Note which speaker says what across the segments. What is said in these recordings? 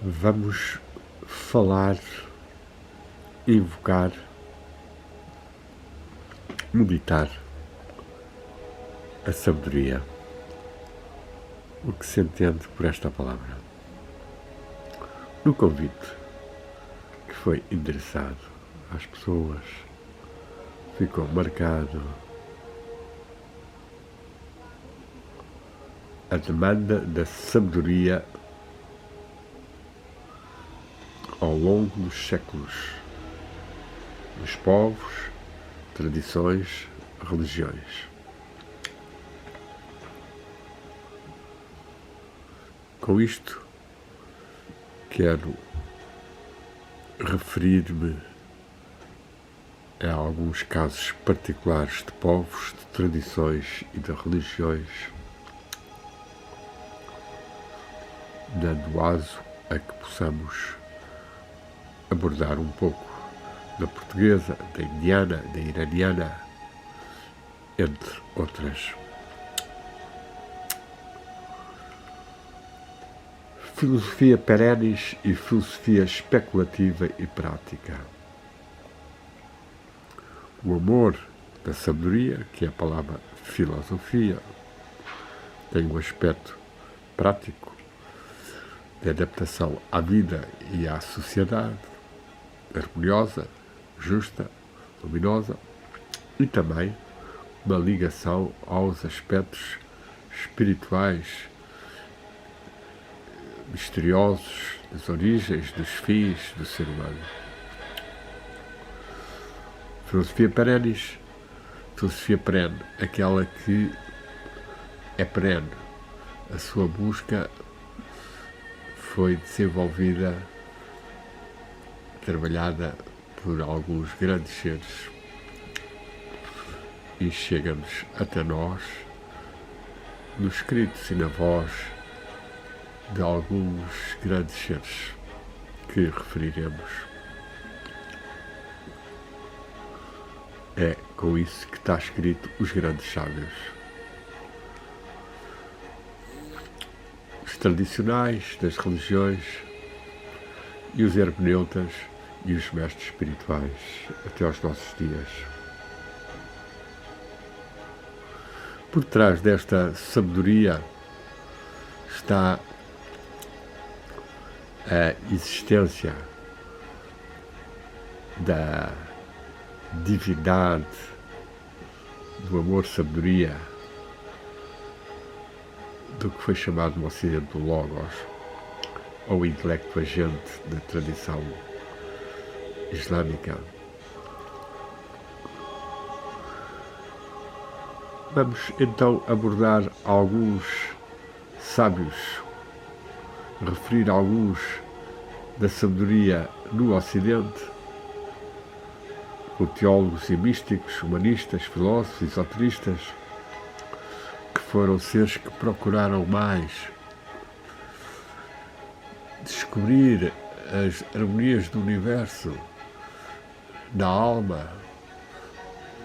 Speaker 1: Vamos falar, invocar, meditar a sabedoria. O que se entende por esta palavra? No convite que foi endereçado às pessoas, ficou marcado a demanda da sabedoria ao longo dos séculos, dos povos, tradições, religiões. Com isto, quero referir-me a alguns casos particulares de povos, de tradições e de religiões, dando aso a que possamos abordar um pouco da portuguesa, da indiana, da iraniana, entre outras. Filosofia perennis e filosofia especulativa e prática. O amor da sabedoria, que é a palavra filosofia, tem um aspecto prático de adaptação à vida e à sociedade, harmoniosa, justa, luminosa, e também uma ligação aos aspectos espirituais, misteriosos, das origens, dos fins do ser humano. Filosofia perennis, filosofia perene, aquela que é perene. A sua busca foi desenvolvida, trabalhada por alguns grandes seres e chega-nos até nós, nos escritos e na voz de alguns grandes seres que referiremos. É com isso que está escrito os grandes sábios. Os tradicionais das religiões e os hermeneutas e os mestres espirituais até aos nossos dias. Por trás desta sabedoria está a existência da divindade, do amor-sabedoria, do que foi chamado no Ocidente do Logos, ou intelecto agente da tradição islâmica. Vamos então abordar alguns sábios, referir alguns da sabedoria no Ocidente, por teólogos e místicos, humanistas, filósofos, esoteristas, que foram seres que procuraram mais descobrir as harmonias do universo na alma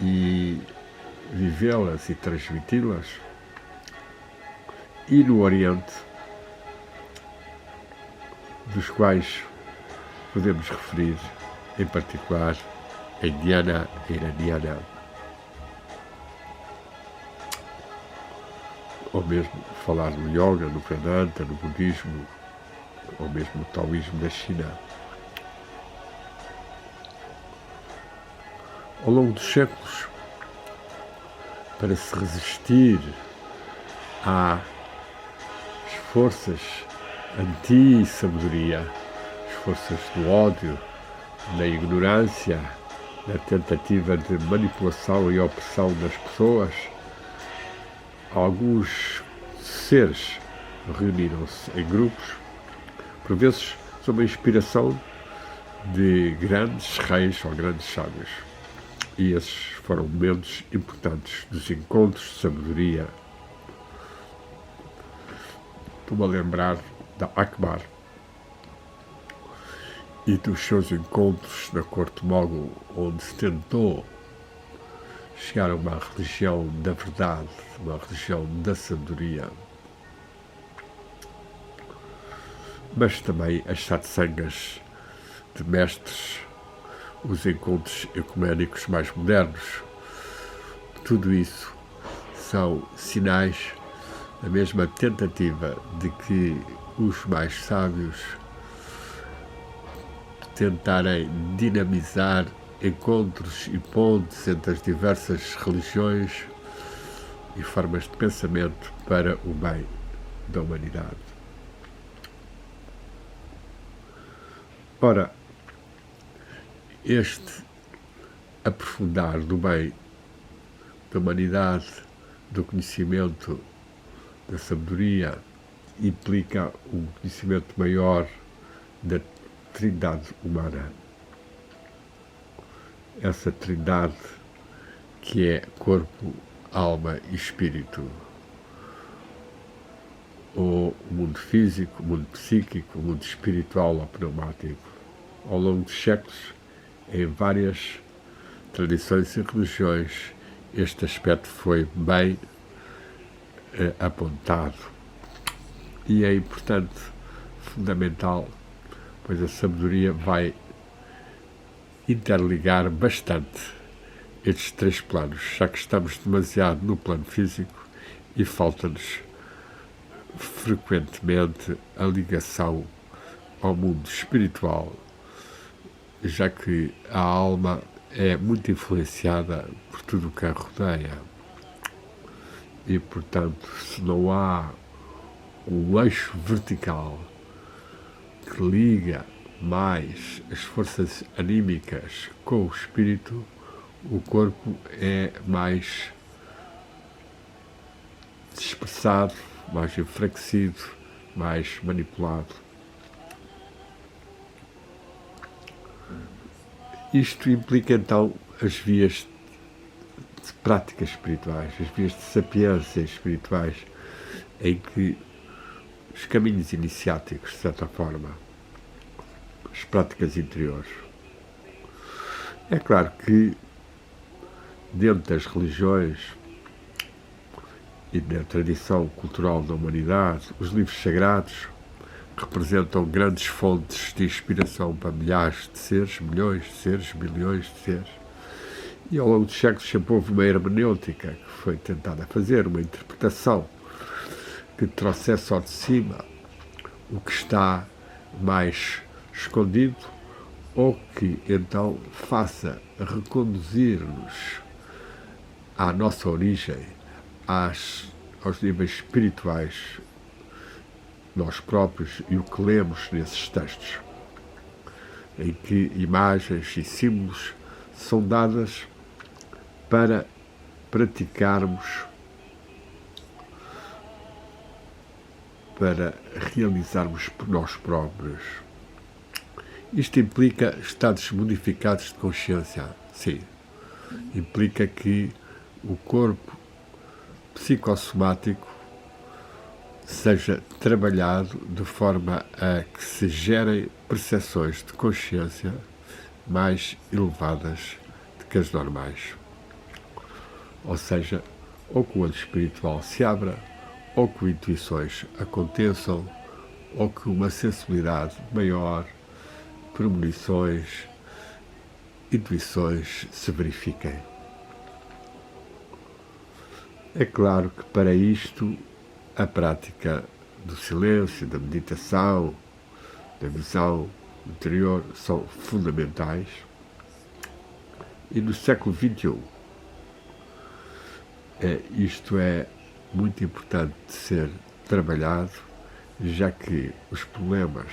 Speaker 1: e vivê-las e transmiti-las. E no Oriente, dos quais podemos referir, em particular, a indiana e a iraniana, ou mesmo falar no yoga, no Vedanta, no budismo, ou mesmo no taoísmo da China. Ao longo dos séculos, para se resistir às forças anti-sabedoria, as forças do ódio, da ignorância, da tentativa de manipulação e opressão das pessoas, alguns seres reuniram-se em grupos, por vezes sob a inspiração de grandes reis ou grandes sábios. E esses foram momentos importantes dos encontros de sabedoria. Estou-me a lembrar da Akbar e dos seus encontros na corte mogul, onde se tentou chegar a uma religião da verdade, uma religião da sabedoria. mas também as satsangas de mestres, os encontros ecuménicos mais modernos. Tudo isso são sinais da mesma tentativa de que os mais sábios tentarem dinamizar encontros e pontes entre as diversas religiões e formas de pensamento para o bem da humanidade. Ora, este aprofundar do bem da humanidade, do conhecimento, da sabedoria, implica um conhecimento maior da trindade humana. Essa trindade que é corpo, alma e espírito. Ou o mundo físico, o mundo psíquico, o mundo espiritual ou pneumático. Ao longo dos séculos, em várias tradições e religiões, este aspecto foi bem apontado. E é importante, fundamental, pois a sabedoria vai interligar bastante estes três planos, já que estamos demasiado no plano físico e falta-nos frequentemente a ligação ao mundo espiritual, já que a alma é muito influenciada por tudo o que a rodeia. E, portanto, se não há um eixo vertical que liga mais as forças anímicas com o espírito, o corpo é mais dispersado, mais enfraquecido, mais manipulado. Isto implica, então, as vias de práticas espirituais, as vias de sapiência espirituais, em que os caminhos iniciáticos, de certa forma, as práticas interiores. É claro que, dentro das religiões e da tradição cultural da humanidade, os livros sagrados representam grandes fontes de inspiração para milhares de seres, milhões de seres, bilhões de seres. E ao longo dos séculos sempre houve uma hermenêutica que foi tentada fazer, uma interpretação que trouxesse ao de cima o que está mais escondido ou que então faça reconduzir-nos à nossa origem, aos níveis espirituais, nós próprios e o que lemos nesses textos, em que imagens e símbolos são dadas para praticarmos, para realizarmos por nós próprios. Isto implica estados modificados de consciência, sim. Implica que o corpo psicossomático seja trabalhado de forma a que se gerem percepções de consciência mais elevadas do que as normais. Ou seja, ou que o olho espiritual se abra, ou que intuições aconteçam, ou que uma sensibilidade maior, premonições, intuições se verifiquem. É claro que para isto a prática do silêncio, da meditação, da visão interior são fundamentais. E no século XXI, isto é muito importante de ser trabalhado, já que os problemas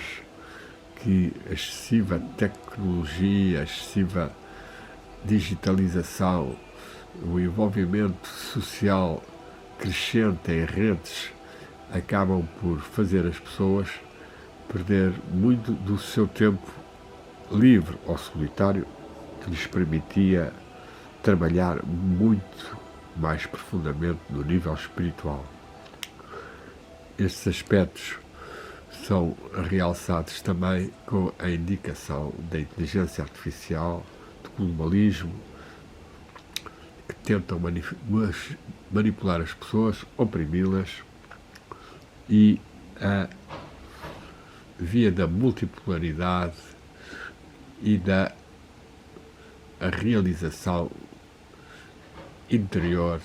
Speaker 1: que a excessiva tecnologia, a excessiva digitalização, o envolvimento social crescente em redes acabam por fazer as pessoas perder muito do seu tempo livre ou solitário, que lhes permitia trabalhar muito mais profundamente no nível espiritual. Estes aspectos são realçados também com a indicação da inteligência artificial, do globalismo, que tentam manipular as pessoas, oprimi-las e a via da multipolaridade e da realização interior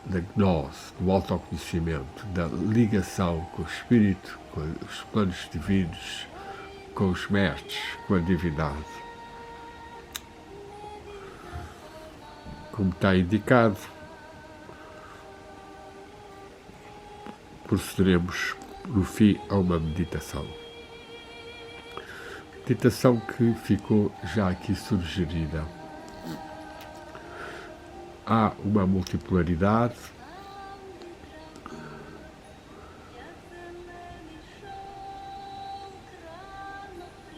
Speaker 1: da gnose, do autoconhecimento, da ligação com o Espírito, com os planos divinos, com os mestres, com a divindade. Como está indicado, procederemos no fim a uma meditação. Meditação que ficou já aqui sugerida. Há uma multipolaridade,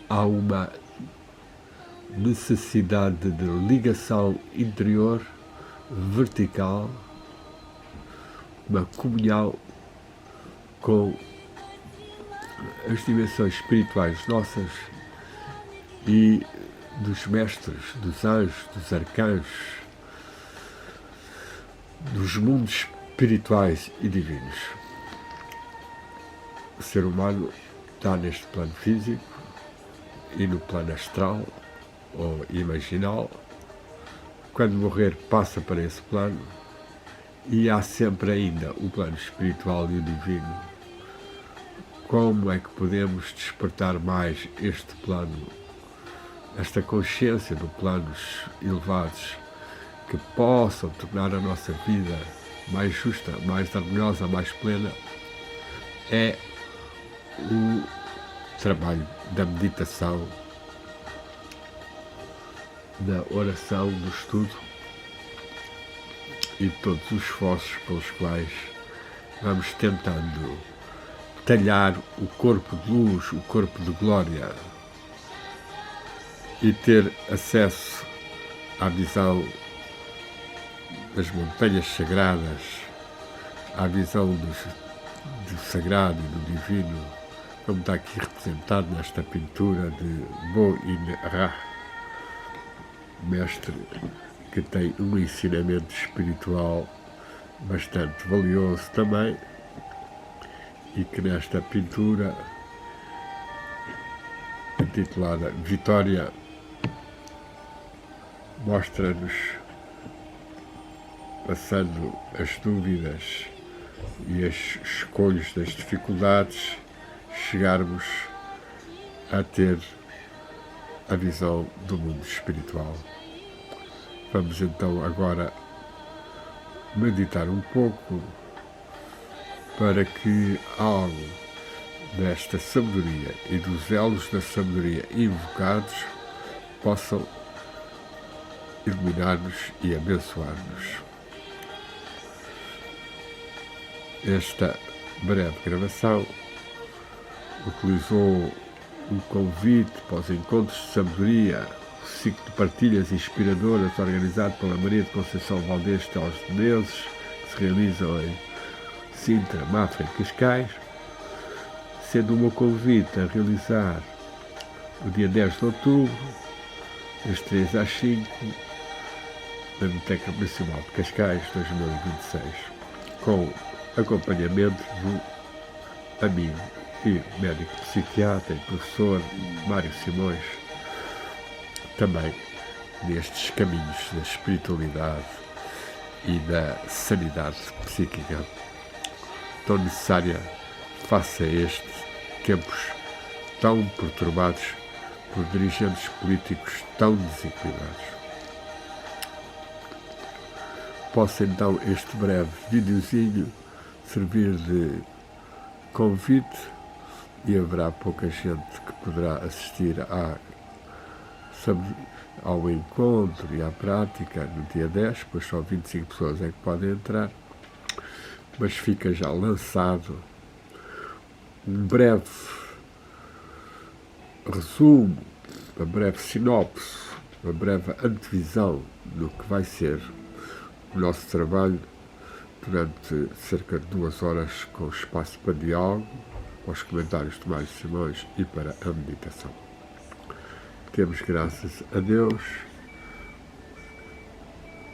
Speaker 1: há uma necessidade de ligação interior vertical, uma comunhão com as dimensões espirituais nossas e dos mestres, dos anjos, dos arcanjos, dos mundos espirituais e divinos. O ser humano está neste plano físico e no plano astral ou imaginal. Quando morrer, passa para esse plano e há sempre ainda o plano espiritual e o divino. Como é que podemos despertar mais este plano, esta consciência de planos elevados que possam tornar a nossa vida mais justa, mais harmoniosa, mais plena? É o trabalho da meditação, da oração, do estudo e de todos os esforços pelos quais vamos tentando talhar o corpo de luz, o corpo de glória e ter acesso à visão das montanhas sagradas, à visão do sagrado e do divino, como está aqui representado nesta pintura de Bo-in Ra, mestre que tem um ensinamento espiritual bastante valioso também, e que nesta pintura, intitulada Vitória, mostra-nos, passando as dúvidas e as escolhas das dificuldades, chegarmos a ter a visão do mundo espiritual. Vamos então agora meditar um pouco para que algo desta sabedoria e dos elos da sabedoria invocados possam iluminar-nos e abençoar-nos. Esta breve gravação utilizou um convite para os encontros de sabedoria, o ciclo de partilhas inspiradoras organizado pela Maria de Conceição Valdez Teles de Menezes, que se realizam em Sintra, Mafra e Cascais, sendo o meu convite a realizar no dia 10 de outubro, das 3 às 5, na Biblioteca Municipal de Cascais, 2026, com acompanhamento do amigo e médico psiquiatra e professor Mário Simões, também nestes caminhos da espiritualidade e da sanidade psíquica tão necessária face a estes tempos tão perturbados por dirigentes políticos tão desequilibrados. Possa então este breve videozinho servir de convite, e haverá pouca gente que poderá assistir ao encontro e à prática no dia 10, pois só 25 pessoas é que podem entrar, mas fica já lançado um breve resumo, uma breve sinopse, uma breve antevisão do que vai ser o nosso trabalho durante cerca de 2 horas, com espaço para diálogo, aos comentários de Mário Simões e para a meditação. Temos graças a Deus.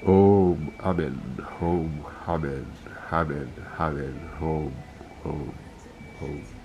Speaker 1: Om, Amen, Om, Amen, Amen, Amen, Om, Om. ou